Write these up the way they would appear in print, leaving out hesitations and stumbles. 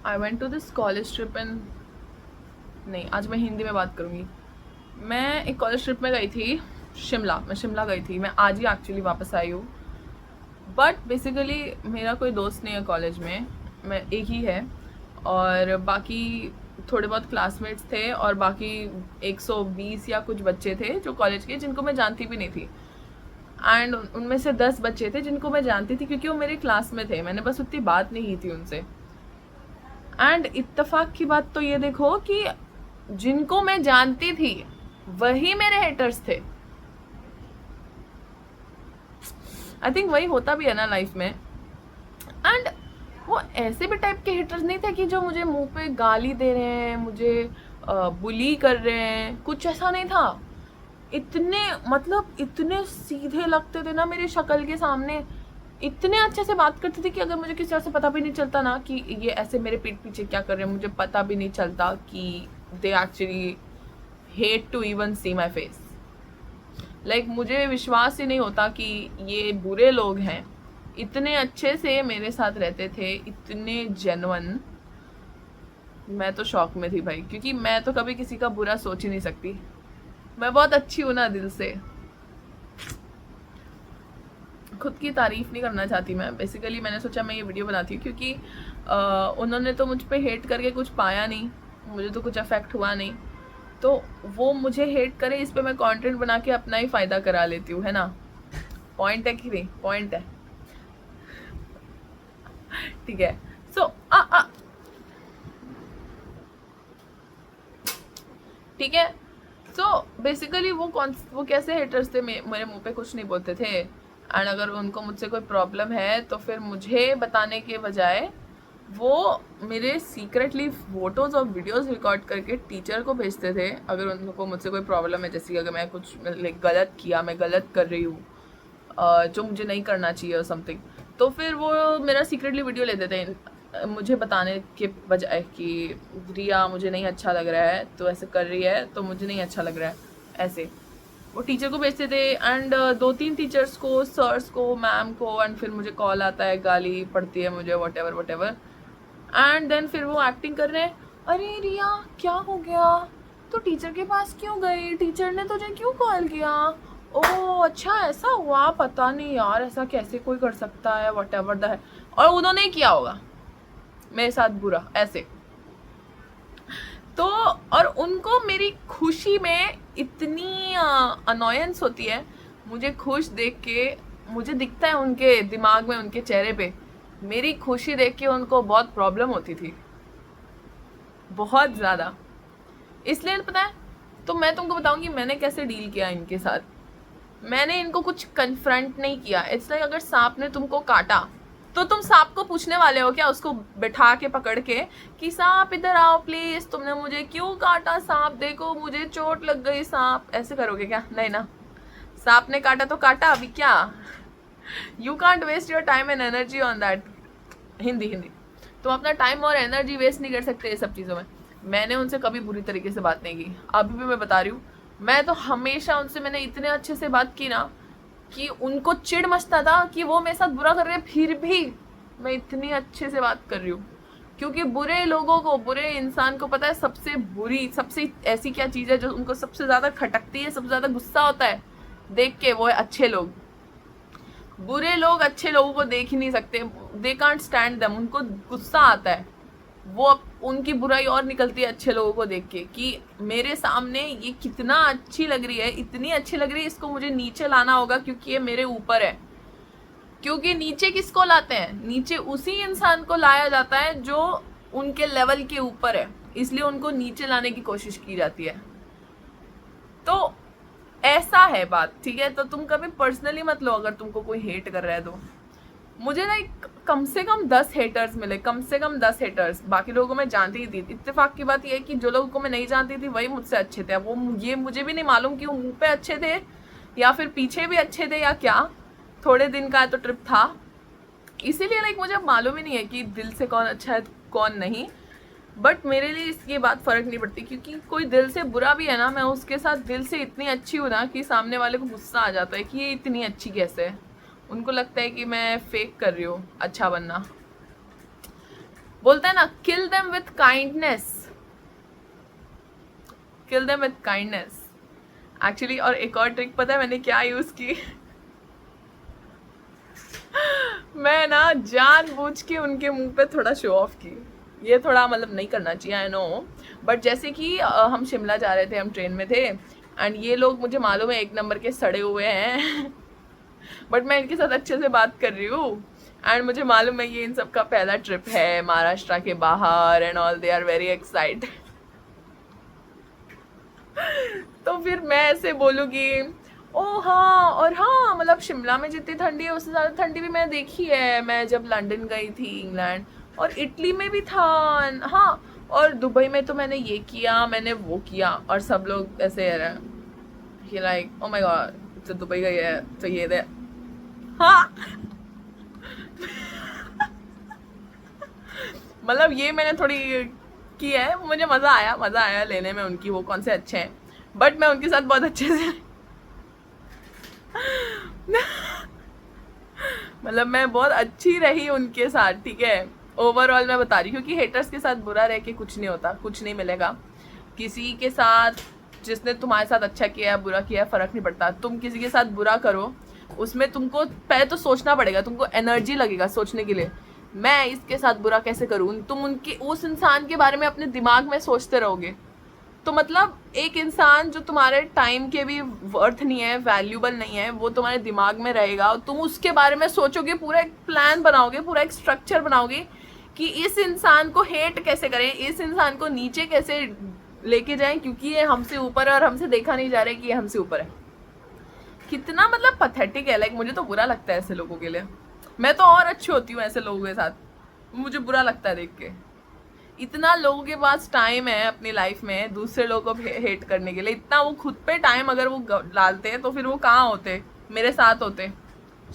I went to this college trip in, नहीं आज मैं हिंदी में बात करूँगी। मैं एक कॉलेज ट्रिप में गई थी शिमला, मैं शिमला गई थी, मैं आज ही एक्चुअली वापस आई हूँ। बट बेसिकली मेरा कोई दोस्त नहीं है कॉलेज में, मैं एक ही है, और बाकी थोड़े बहुत क्लासमेट्स थे और बाकी 120 या कुछ बच्चे थे जो कॉलेज के, जिनको मैं जानती भी नहीं थी। एंड उनमें से 10 बच्चे थे जिनको मैं जानती थी क्योंकि वो मेरे क्लास में थे, मैंने बस उतनी बात नहीं की थी उनसे। एंड इत्तेफाक की बात तो ये देखो कि जिनको मैं जानती थी वही मेरे हेटर्स थे। आई थिंक वही होता भी है ना लाइफ में। एंड वो ऐसे भी टाइप के हेटर्स नहीं थे कि जो मुझे मुंह पे गाली दे रहे हैं, मुझे बुली कर रहे हैं, कुछ ऐसा नहीं था। इतने मतलब इतने सीधे लगते थे ना मेरी शक्ल के सामने, इतने अच्छे से बात करते थे कि अगर मुझे किसी तरह से पता भी नहीं चलता ना कि ये ऐसे मेरे पीठ पीछे क्या कर रहे हैं, मुझे पता भी नहीं चलता कि they actually hate to even see my face. Like मुझे विश्वास ही नहीं होता कि ये बुरे लोग हैं। इतने अच्छे से मेरे साथ रहते थे, इतने जेन्युइन। मैं तो शॉक में थी भाई, क्योंकि मैं तो कभी किसी का बुरा सोच ही नहीं सकती। मैं बहुत अच्छी हूँ ना दिल से। खुद की तारीफ नहीं करना चाहती मैं, बेसिकली मैंने सोचा मैं ये वीडियो बनाती हूँ क्योंकि उन्होंने तो मुझ पे हेट करके कुछ पाया नहीं, मुझे तो कुछ अफेक्ट हुआ नहीं, तो वो मुझे हेट करे इस पे मैं कंटेंट बना के अपना ही फायदा करा लेती हूँ, है ना। पॉइंट है कि नहीं, पॉइंट है, ठीक है। सो ठीक है। सो बेसिकली वो कैसे हेटर्स थे, मेरे मुंह पे कुछ नहीं बोलते थे। एंड अगर उनको मुझसे कोई प्रॉब्लम है तो फिर मुझे बताने के बजाय वो मेरे सीक्रेटली फोटोज और वीडियोस रिकॉर्ड करके टीचर को भेजते थे। अगर उनको मुझसे कोई प्रॉब्लम है, जैसे कि अगर मैं कुछ गलत किया, मैं गलत कर रही हूँ जो मुझे नहीं करना चाहिए और समथिंग, तो फिर वो मेरा सीक्रेटली वीडियो ले देते हैं मुझे बताने के बजाय कि रिया मुझे नहीं अच्छा लग रहा है, तो ऐसे कर रही है तो मुझे नहीं अच्छा लग रहा है, ऐसे वो टीचर को भेजते थे। एंड 2-3 टीचर्स को, सर्स को, मैम को, एंड फिर मुझे कॉल आता है, गाली पड़ती है मुझे, वट एवर। एंड देन फिर वो एक्टिंग कर रहे हैं, अरे रिया क्या हो गया, तो टीचर के पास क्यों गई, टीचर ने तुझे क्यों कॉल किया, ओह अच्छा ऐसा हुआ, पता नहीं यार ऐसा कैसे कोई कर सकता है, वट एवर द है। और उन्होंने किया होगा मेरे साथ बुरा ऐसे। तो और उनको मेरी खुशी में इतनी अनोयंस होती है, मुझे खुश देख के, मुझे दिखता है उनके दिमाग में, उनके चेहरे पे मेरी खुशी देख के उनको बहुत प्रॉब्लम होती थी, बहुत ज़्यादा। इसलिए पता है, तो मैं तुमको बताऊंगी मैंने कैसे डील किया इनके साथ। मैंने इनको कुछ कन्फ्रंट नहीं किया। इट्स लाइक अगर सांप ने तुमको काटा तो तुम सांप को पूछने वाले हो क्या, उसको बैठा के पकड़ के कि सांप इधर आओ प्लीज, तुमने मुझे क्यों काटा, सांप देखो मुझे चोट लग गई, सांप, ऐसे करोगे क्या? नहीं ना, सांप ने काटा तो काटा, अभी क्या, you can't waste your time and energy on that. Hindi तुम अपना टाइम और एनर्जी वेस्ट नहीं कर सकते ये सब चीज़ों में। मैंने उनसे कभी बुरी तरीके से बात नहीं की, अभी भी मैं बता रही हूँ। मैं तो हमेशा उनसे मैंने इतने अच्छे से बात की ना कि उनको चिढ़ मचता था कि वो मेरे साथ बुरा कर रहे हैं, फिर भी मैं इतनी अच्छे से बात कर रही हूँ। क्योंकि बुरे लोगों को, बुरे इंसान को पता है सबसे बुरी, सबसे ऐसी क्या चीज़ है जो उनको सबसे ज़्यादा खटकती है, सबसे ज़्यादा गुस्सा होता है देख के, वो है अच्छे लोग। बुरे लोग अच्छे लोगों को देख ही नहीं सकते, दे कांट स्टैंड देम, उनको गुस्सा आता है, वो उनकी बुराई और निकलती है अच्छे लोगों को देख के कि मेरे सामने ये कितना अच्छी लग रही है, इतनी अच्छी लग रही है, इसको मुझे नीचे लाना होगा क्योंकि ये मेरे ऊपर है। क्योंकि नीचे किसको लाते हैं, नीचे उसी इंसान को लाया जाता है जो उनके लेवल के ऊपर है, इसलिए उनको नीचे लाने की कोशिश की जाती है। तो ऐसा है बात, ठीक है। तो तुम कभी पर्सनली मत लो अगर तुमको कोई हेट कर रहा है तो। मुझे लाइक कम से कम 10 हेटर्स मिले, कम से कम 10 हेटर्स। बाकी लोगों को मैं जानती ही थी। इत्तेफाक की बात यह है कि जो लोगों को मैं नहीं जानती थी वही मुझसे अच्छे थे। वो ये मुझे भी नहीं मालूम कि वो मुंह पे अच्छे थे या फिर पीछे भी अच्छे थे या क्या, थोड़े दिन का तो ट्रिप था, इसीलिए लाइक मुझे मालूम ही नहीं है कि दिल से कौन अच्छा है कौन नहीं। बट मेरे लिए ये बात फ़र्क नहीं पड़ती, क्योंकि कोई दिल से बुरा भी है ना, मैं उसके साथ दिल से इतनी अच्छी हूँ ना कि सामने वाले को गुस्सा आ जाता है कि ये इतनी अच्छी कैसे है। उनको लगता है कि मैं फेक कर रही हूँ अच्छा बनना। बोलते हैं ना, kill them with kindness, kill them with kindness actually. और एक और ट्रिक पता है मैंने क्या यूज की? मैं ना जानबूझ के उनके मुंह पे थोड़ा शो ऑफ की। ये थोड़ा मतलब नहीं करना चाहिए, आई नो, बट जैसे कि हम शिमला जा रहे थे, हम ट्रेन में थे, एंड ये लोग मुझे मालूम है एक नंबर के सड़े हुए हैं बट मैं इनके साथ अच्छे से बात कर रही हूँ, एंड मुझे मालूम है ये इन सब का पहला ट्रिप है महाराष्ट्र के बाहर, and all they are very excited. तो फिर मैं ऐसे बोलूँगी, ओ हाँ, और हाँ मतलब शिमला में जितनी ठंडी है उससे ज़्यादा ठंडी भी मैंने देखी है, मैं जब लंदन गई थी इंग्लैंड, और इटली में भी था, हाँ, और दुबई में तो मैंने ये किया, मैंने वो किया, और सब लोग ऐसे कि लाइक ओ माय गॉड तो दुबई गई है तो ये दे, हाँ मतलब ये मैंने थोड़ी की है, मुझे मज़ा आया लेने में उनकी, वो कौन से अच्छे हैं, बट मैं उनके साथ बहुत अच्छे से मतलब मैं बहुत अच्छी रही उनके साथ, ठीक है, ओवरऑल मैं बता रही हूँ, क्योंकि हेटर्स के साथ बुरा रह के कुछ नहीं होता, कुछ नहीं मिलेगा किसी के साथ। जिसने तुम्हारे साथ अच्छा किया है बुरा किया है फर्क नहीं पड़ता, तुम किसी के साथ बुरा करो उसमें तुमको पहले तो सोचना पड़ेगा, तुमको एनर्जी लगेगा सोचने के लिए, मैं इसके साथ बुरा कैसे करूँ, तुम उनके उस इंसान के बारे में अपने दिमाग में सोचते रहोगे, तो मतलब एक इंसान जो तुम्हारे टाइम के भी वर्थ नहीं है, वैल्यूबल नहीं है, वो तुम्हारे दिमाग में रहेगा और तुम उसके बारे में सोचोगे, पूरा एक प्लान बनाओगे, पूरा एक स्ट्रक्चर बनाओगे कि इस इंसान को हेट कैसे करें, इस इंसान को नीचे कैसे लेके जाएं, क्योंकि ये हमसे ऊपर है और हमसे देखा नहीं जा रहा है कि ये हमसे ऊपर है। कितना मतलब पथेटिक है, लाइक मुझे तो बुरा लगता है ऐसे लोगों के लिए। मैं तो और अच्छी होती हूँ ऐसे लोगों के साथ, मुझे बुरा लगता है देख के। इतना लोगों के पास टाइम है अपनी लाइफ में दूसरे लोगों को हेट करने के लिए, इतना वो खुद पे टाइम अगर वो डालते हैं तो फिर वो कहाँ होते, मेरे साथ होते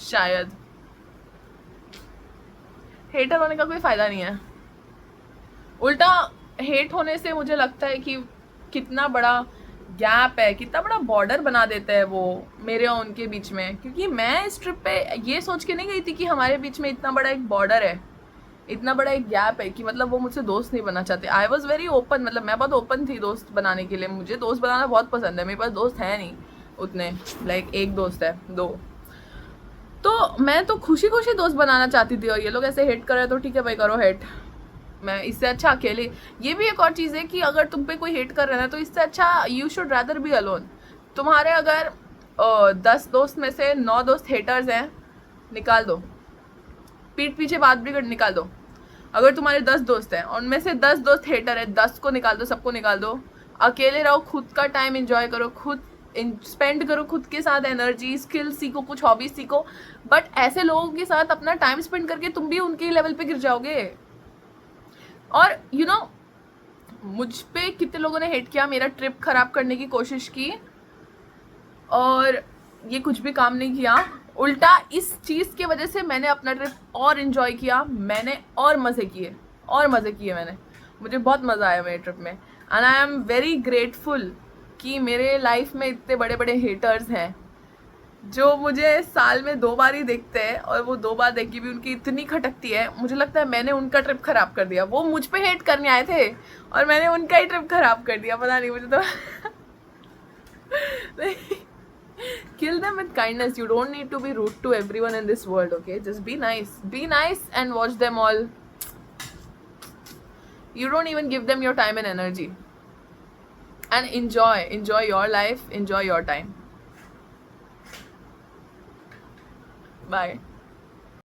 शायद। हेटर होने का कोई फायदा नहीं है, उल्टा हेट होने से मुझे लगता है कि कितना बड़ा गैप है, कितना बड़ा बॉर्डर बना देता है वो मेरे और उनके बीच में, क्योंकि मैं इस ट्रिप पे ये सोच के नहीं गई थी कि हमारे बीच में इतना बड़ा एक बॉर्डर है, इतना बड़ा एक गैप है कि मतलब वो मुझसे दोस्त नहीं बनना चाहते। आई वॉज वेरी ओपन, मतलब मैं बहुत ओपन थी दोस्त बनाने के लिए, मुझे दोस्त बनाना बहुत पसंद है, मेरे पास दोस्त है नहीं उतने, लाइक एक दोस्त है, दो, तो मैं तो खुशी खुशी दोस्त बनाना चाहती थी, और ये लोग ऐसे हेट कर रहे तो ठीक है भाई करो हेट, मैं इससे अच्छा अकेले। ये भी एक और चीज़ है कि अगर तुम पे कोई हेट कर रहा है तो इससे अच्छा you should rather be alone. तुम्हारे अगर 10 दोस्त में से 9 दोस्त हेटर्स हैं, निकाल दो, पीठ पीछे बात भी कर निकाल दो। अगर तुम्हारे 10 दोस्त हैं उनमें से 10 दोस्त हेटर है, 10 को निकाल दो, सबको निकाल दो, अकेले रहो, खुद का टाइम एंजॉय करो, खुद स्पेंड करो खुद के साथ, एनर्जी स्किल सीखो, कुछ हॉबीज सीखो, बट ऐसे लोगों के साथ अपना टाइम स्पेंड करके तुम भी उनके लेवल पे गिर जाओगे। और यू नो मुझ पे कितने लोगों ने हेट किया, मेरा ट्रिप खराब करने की कोशिश की, और ये कुछ भी काम नहीं किया, उल्टा इस चीज़ की वजह से मैंने अपना ट्रिप और इन्जॉय किया, मैंने और मज़े किए मैंने, मुझे बहुत मज़ा आया मेरे ट्रिप में, and I am very grateful कि मेरे लाइफ में इतने बड़े बड़े हेटर्स हैं जो मुझे साल में 2 बार ही देखते हैं, और वो 2 बार देख के भी उनकी इतनी खटकती है, मुझे लगता है मैंने उनका ट्रिप खराब कर दिया, वो मुझ पे हेट करने आए थे और मैंने उनका ही ट्रिप खराब कर दिया, पता नहीं मुझे तो kill them with kindness, you don't need to be rude to everyone in this world, okay, just be nice and watch them all, you don't even give them your time and energy, and enjoy your life, enjoy your time. Bye.